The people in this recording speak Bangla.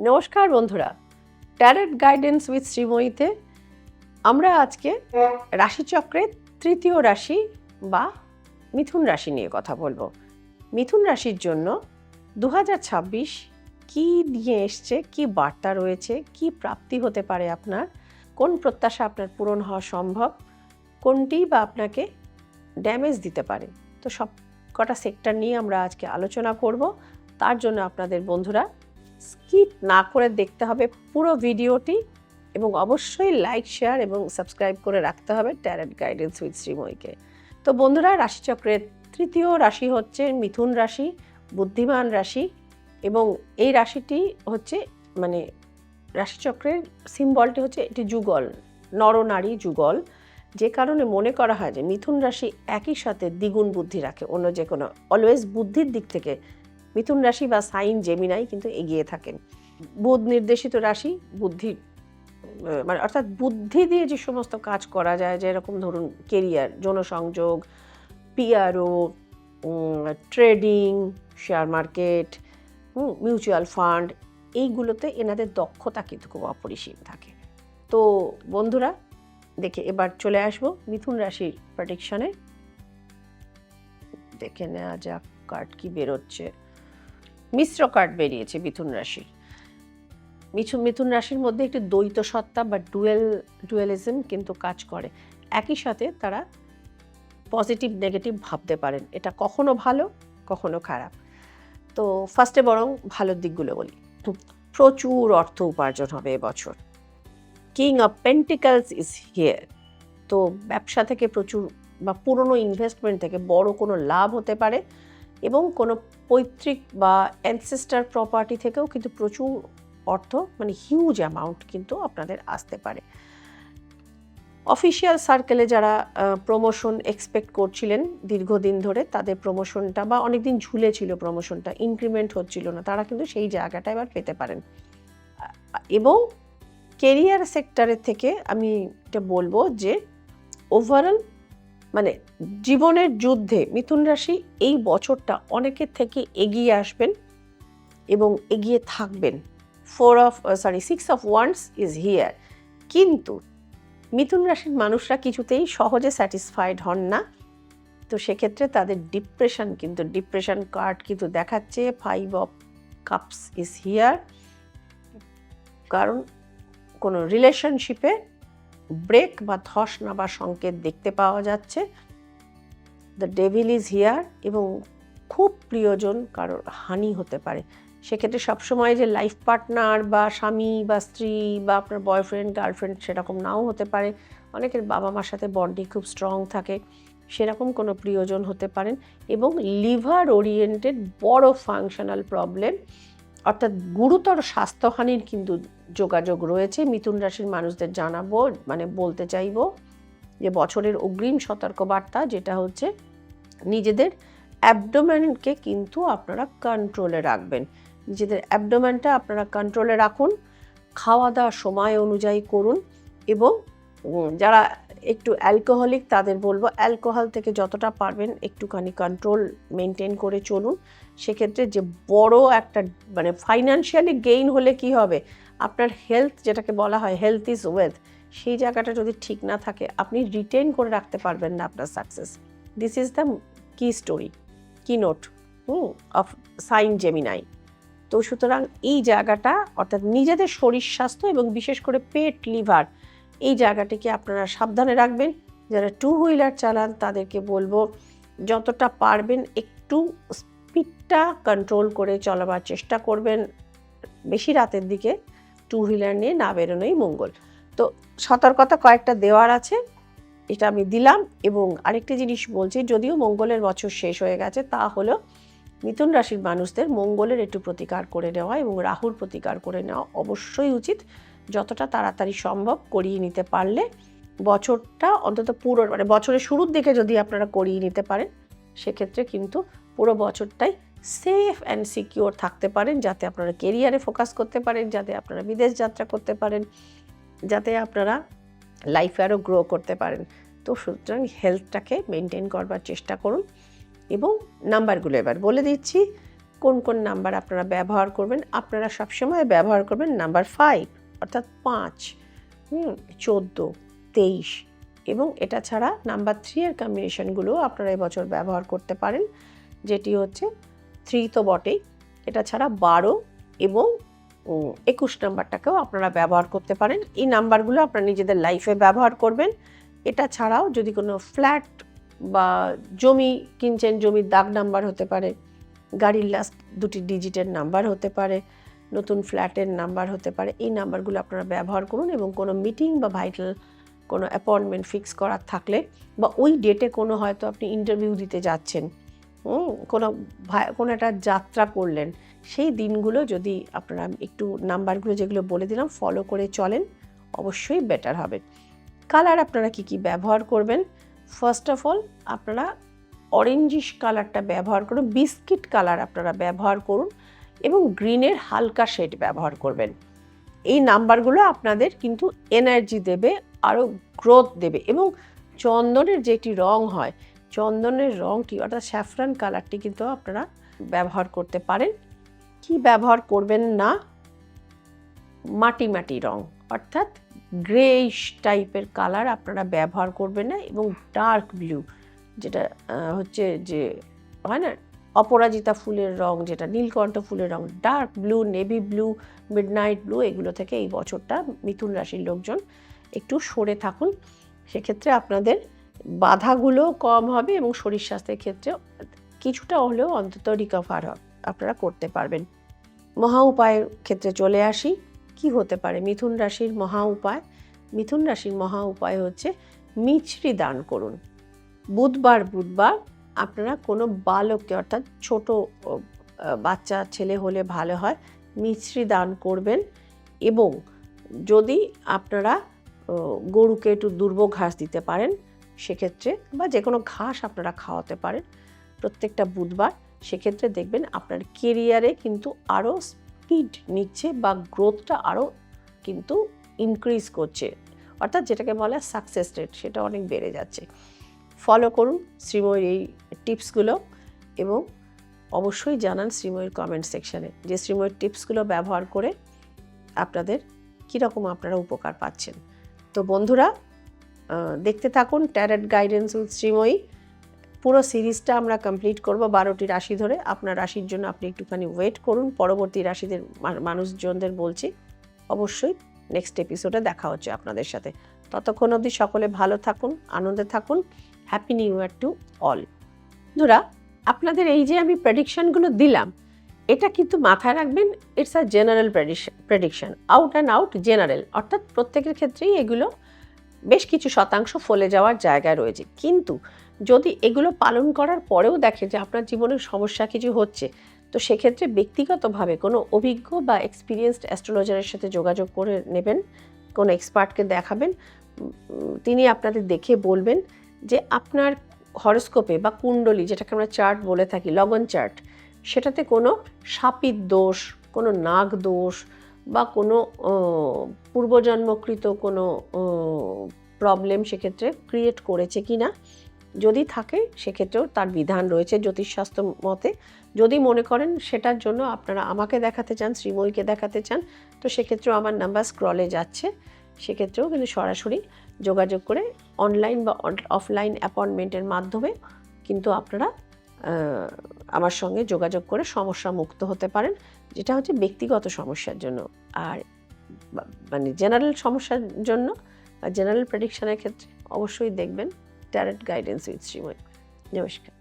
নমস্কার বন্ধুরা, ট্যারট গাইডেন্স উইথ শ্রীময়ীতে আমরা আজকে রাশিচক্রের তৃতীয় রাশি বা মিথুন রাশি নিয়ে কথা বলবো। মিথুন রাশির জন্য 2026 কি নিয়ে এসছে, কি বার্তা রয়েছে, কি প্রাপ্তি হতে পারে আপনার, কোন প্রত্যাশা আপনার পূরণ হওয়া সম্ভব, কোনটি বা আপনাকে ড্যামেজ দিতে পারে। তো সব কটা সেক্টর নিয়ে আমরা আজকে আলোচনা করব। তার জন্য আপনাদের বন্ধুরা স্কিপ না করে দেখতে হবে পুরো ভিডিওটি এবং অবশ্যই লাইক, শেয়ার এবং সাবস্ক্রাইব করে রাখতে হবে ট্যারট গাইডেন্স উইথ শ্রীময়ীকে। তো বন্ধুরা, রাশিচক্রের তৃতীয় রাশি হচ্ছে মিথুন রাশি, বুদ্ধিমান রাশি, এবং এই রাশিটি হচ্ছে রাশিচক্রের সিম্বলটি হচ্ছে এটি যুগল, নরনারী যুগল, যে কারণে মনে করা হয় যে মিথুন রাশি একই সাথে দ্বিগুণ বুদ্ধি রাখে অন্য যে কোনো, অলওয়েজ বুদ্ধির দিক থেকে মিথুন রাশি বা সাইন জেমিনাই কিন্তু এগিয়ে থাকেন। বুধ নির্দেশিত রাশি, বুদ্ধি অর্থাৎ বুদ্ধি দিয়ে যে সমস্ত কাজ করা যায়, যেরকম ধরুন কেরিয়ার, জনসংযোগ, PRO, trading, share market, mutual fund, এইগুলোতে এনাদের দক্ষতা কিন্তু খুব অপরিসীম থাকে। তো বন্ধুরা দেখে এবার চলে আসবো মিথুন রাশির প্রেডিকশনে। দেখে নেওয়া যাক কার্ড কি বেরোচ্ছে। মিশ্র কার্ড বেরিয়েছে মিথুন রাশি। মিথুন রাশির মধ্যে একটি দ্বৈত সত্তা বা ডুয়ালিজম কিন্তু কাজ করে। একই সাথে তারা পজিটিভ নেগেটিভ ভাবতে পারেন, এটা কখনো ভালো কখনো খারাপ। তো ফার্স্টে বরং ভালোর দিকগুলো বলি। প্রচুর অর্থ উপার্জন হবে এবছর। King of pentacles is here. তো ব্যবসা থেকে প্রচুর বা পুরনো ইনভেস্টমেন্ট থেকে বড় কোনো লাভ হতে পারে, এবং কোনো পৈতৃক বা অ্যানসেস্টার প্রপার্টি থেকেও কিন্তু প্রচুর অর্থ, হিউজ অ্যামাউন্ট কিন্তু আপনাদের আসতে পারে। অফিসিয়াল সার্কেলে যারা প্রমোশন এক্সপেক্ট করছিলেন দীর্ঘদিন ধরে, তাদের প্রমোশনটা বা অনেকদিন ঝুলে ছিল, প্রমোশনটা ইনক্রিমেন্ট হচ্ছিল না, তারা কিন্তু সেই জায়গাটা এবার পেতে পারেন। এবং কেরিয়ার সেক্টরের থেকে আমি এটা বলবো যে ওভারঅল জীবনের যুদ্ধে মিথুন রাশি এই বছরটা অনেকের থেকে এগিয়ে আসবেন এবং এগিয়ে থাকবেন। 6 of Wands ইজ হিয়ার। কিন্তু মিথুন রাশির মানুষরা কিছুতেই সহজে স্যাটিসফাইড হন না। তো সেক্ষেত্রে তাদের ডিপ্রেশন কার্ড কিন্তু দেখাচ্ছে 5 of Cups ইজ হিয়ার। কারণ কোনো রিলেশনশিপে ব্রেক বা ধস নাবার সংকেত দেখতে পাওয়া যাচ্ছে। দ্য ডেভিল ইজ হিয়ার, এবং খুব প্রিয়জন কারোর হানি হতে পারে। সেক্ষেত্রে সবসময় যে লাইফ পার্টনার বা স্বামী বা স্ত্রী বা আপনার বয়ফ্রেন্ড গার্লফ্রেন্ড সেরকম নাও হতে পারে। অনেকের বাবা মার সাথে বন্ডিং খুব স্ট্রং থাকে, সেরকম কোনো প্রিয়জন হতে পারেন। এবং লিভার ওরিয়েন্টেড বড় ফাংশনাল প্রবলেম, অর্থাৎ গুরুতর স্বাস্থ্যহানির কিন্তু যোগাযোগ রয়েছে। মিথুন রাশির মানুষদের জানাবো, বলতে চাইবো যে বছরের অগ্রিম সতর্কবার্তা যেটা হচ্ছে নিজেদের অ্যাবডোমেনকে কিন্তু আপনারা কন্ট্রোলে রাখবেন। নিজেদের অ্যাবডোমেনটা আপনারা কন্ট্রোলে রাখুন, খাওয়া দাওয়া সময় অনুযায়ী করুন, এবং যারা একটু অ্যালকোহলিক তাদের বলবো অ্যালকোহল থেকে যতটা পারবেন একটুখানি কন্ট্রোল মেনটেন করে চলুন। সেক্ষেত্রে যে বড় একটা ফাইন্যান্সিয়ালি গেইন হলে কি হবে, আপনার হেলথ, যেটাকে বলা হয় হেলথ ইজ ওয়েলথ, সেই জায়গাটা যদি ঠিক না থাকে আপনি রিটেন করে রাখতে পারবেন না আপনার সাকসেস। দিস ইজ দ্য কি স্টোরি, কি নোট অফ সাইন জেমিনাই। তো সুতরাং এই জায়গাটা, অর্থাৎ নিজেদের শরীর স্বাস্থ্য এবং বিশেষ করে পেট, লিভার, এই জায়গাটিকে আপনারা সাবধানে রাখবেন। যারা টু হুইলার চালান তাদেরকে বলবো যতটা পারবেন একটু স্পিডটা কন্ট্রোল করে চলাবার চেষ্টা করবেন। বেশি রাতের দিকে টু হুইলার নিয়ে না বেরোনোই মঙ্গল। তো সতর্কতা কয়েকটা দেওয়ার আছে, এটা আমি দিলাম। এবং আরেকটি জিনিস বলছি, যদিও মঙ্গলের বছর শেষ হয়ে গেছে, তা হলো মিথুন রাশির মানুষদের মঙ্গলের একটু প্রতিকার করে নেওয়া এবং রাহুর প্রতিকার করে নেওয়া অবশ্যই উচিত। যতটা তাড়াতাড়ি সম্ভব করিয়ে নিতে পারলে বছরটা অন্তত পুরো, বছরের শুরুর দিকে যদি আপনারা করিয়ে নিতে পারেন, সেক্ষেত্রে কিন্তু পুরো বছরটাই সেফ অ্যান্ড সিকিওর থাকতে পারেন, যাতে আপনারা কেরিয়ারে ফোকাস করতে পারেন, যাতে আপনারা বিদেশ যাত্রা করতে পারেন, যাতে আপনারা লাইফে আরও গ্রো করতে পারেন। তো সুতরাং হেলথটাকে মেনটেন করবার চেষ্টা করুন। এবং নাম্বারগুলো এবার বলে দিচ্ছি। কোন কোন নাম্বার আপনারা ব্যবহার করবেন? আপনারা সবসময় ব্যবহার করবেন নাম্বার 5 অর্থাৎ 5, 14, 23 এবং এটা ছাড়া নাম্বার 3 এর কম্বিনেশনগুলো আপনারা এবছর ব্যবহার করতে পারেন, যেটি হচ্ছে 3 তো বটেই, এটা ছাড়া 12 এবং 21 নাম্বারটাকেও আপনারা ব্যবহার করতে পারেন। এই নাম্বারগুলো আপনারা নিজেদের লাইফে ব্যবহার করবেন। এটা ছাড়াও যদি কোনো ফ্ল্যাট বা জমি কিনছেন, জমির দাগ নাম্বার হতে পারে, গাড়ির লাস্ট 2টি ডিজিটের নাম্বার হতে পারে, নতুন ফ্ল্যাটের নাম্বার হতে পারে, এই নাম্বারগুলো আপনারা ব্যবহার করুন। এবং কোনো মিটিং বা ভাইটাল কোনো অ্যাপয়েন্টমেন্ট ফিক্স করার থাকলে বা ওই ডেটে কোনো হয়তো আপনি ইন্টারভিউ দিতে যাচ্ছেন, কোনো একটা যাত্রা করলেন, সেই দিনগুলো যদি আপনারা একটু নাম্বারগুলো যেগুলো বলে দিলাম ফলো করে চলেন, অবশ্যই বেটার হবে। কালার আপনারা কি কি ব্যবহার করবেন? ফার্স্ট অফ অল আপনারা অরেঞ্জিশ কালারটা ব্যবহার করুন, বিস্কিট কালার আপনারা ব্যবহার করুন এবং গ্রিনের হালকা শেড ব্যবহার করবেন। এই নাম্বারগুলো আপনাদের কিন্তু এনার্জি দেবে, আরও গ্রোথ দেবে। এবং চন্দনের যেটি রং হয়, চন্দনের রংটি অর্থাৎ স্যাফরান কালারটি কিন্তু আপনারা ব্যবহার করতে পারেন। কি ব্যবহার করবেন না? মাটি মাটি রং অর্থাৎ গ্রেইশ টাইপের কালার আপনারা ব্যবহার করবেন না। এবং ডার্ক ব্লু, যেটা হচ্ছে যে হয় না অপরাজিতা ফুলের রং, যেটা নীলকণ্ঠ ফুলের রং, dark blue, navy blue, midnight blue, এগুলো থেকে এই বছরটা মিথুন রাশির লোকজন একটু সরে থাকুন। সেক্ষেত্রে আপনাদের বাধাগুলো কম হবে এবং শরীর স্বাস্থ্যের ক্ষেত্রে কিছুটা হলেও অন্তত রিকভার আপনারা করতে পারবেন। মহা উপায়ের ক্ষেত্রে চলে আসি। কি হতে পারে মিথুন রাশির মহা উপায়? মিথুন রাশির মহা উপায় হচ্ছে মিছরি দান করুন। বুধবার আপনারা কোনো বালককে অর্থাৎ ছোট বাচ্চা ছেলে হলে ভালো হয়, মিছরি দান করবেন। এবং যদি আপনারা গরুকে একটু দুর্ব ঘাস দিতে পারেন সেক্ষেত্রে, বা যে কোনো ঘাস আপনারা খাওয়াতে পারেন প্রত্যেকটা বুধবার, সেক্ষেত্রে দেখবেন আপনার কেরিয়ারে কিন্তু আরও স্পিড নিচ্ছে বা গ্রোথটা আরও কিন্তু ইনক্রিজ করছে, অর্থাৎ যেটাকে বলে সাকসেস রেট, সেটা অনেক বেড়ে যাচ্ছে। ফলো করুন শ্রীময়ীর এই টিপসগুলো এবং অবশ্যই জানান শ্রীময়ীর কমেন্ট সেকশানে যে শ্রীময়ীর টিপসগুলো ব্যবহার করে আপনাদের কীরকম আপনারা উপকার পাচ্ছেন। তো বন্ধুরা, দেখতে থাকুন ট্যারট গাইডেন্স উইথ শ্রীময়ী। পুরো সিরিজটা আমরা কমপ্লিট করব 12টি রাশি ধরে। আপনার রাশির জন্য আপনি একটুখানি ওয়েট করুন। পরবর্তী রাশিদের মানুষজনদের বলছি, অবশ্যই নেক্সট এপিসোডে দেখা হচ্ছে আপনাদের সাথে। ততক্ষণ অবধি সকলে ভালো থাকুন, আনন্দে থাকুন। Happy new year to all. বন্ধুরা, আপনাদের এই যে আমি প্রেডিকশনগুলো দিলাম, এটা কিন্তু মাথায় রাখবেন, it's a general prediction, out and out general, অর্থাৎ প্রত্যেকের ক্ষেত্রেই এগুলো বেশ কিছু শতাংশ ফলে যাওয়ার জায়গা রয়েছে। কিন্তু যদি এগুলো পালন করার পরেও দেখে যে আপনার জীবনের সমস্যা কিছু হচ্ছে, তো সেক্ষেত্রে ব্যক্তিগতভাবে কোনো অভিজ্ঞ বা এক্সপিরিয়েন্সড অ্যাস্ট্রোলজারের সাথে যোগাযোগ করে নেবেন, কোনো এক্সপার্টকে দেখাবেন। তিনি আপনাদের দেখে বলবেন যে আপনার হরোস্কোপে বা কুণ্ডলী, যেটাকে আমরা চার্ট বলে থাকি, লগন চার্ট, সেটাতে কোনো শাপিত দোষ, কোনো নাগ দোষ বা কোনো পূর্বজন্মকৃত কোনো প্রবলেম সেক্ষেত্রে ক্রিয়েট করেছে কি না, যদি থাকে সেক্ষেত্রেও তার বিধান রয়েছে জ্যোতিষশাস্ত্র মতে। যদি মনে করেন সেটার জন্য আপনারা আমাকে দেখাতে চান, শ্রীময়ীকে দেখাতে চান, তো সেক্ষেত্রেও আমার নাম্বার স্ক্রলে যাচ্ছে, সেক্ষেত্রেও কিন্তু সরাসরি যোগাযোগ করে অনলাইন বা অফলাইন অ্যাপয়েন্টমেন্টের মাধ্যমে কিন্তু আপনারা আমার সঙ্গে যোগাযোগ করে সমস্যা মুক্ত হতে পারেন, যেটা হচ্ছে ব্যক্তিগত সমস্যার জন্য। আর মানে জেনারেল সমস্যার জন্য বা জেনারেল প্রেডিকশনের ক্ষেত্রে অবশ্যই দেখবেন ট্যারট গাইডেন্স উইথ শ্রীময়ী। নমস্কার।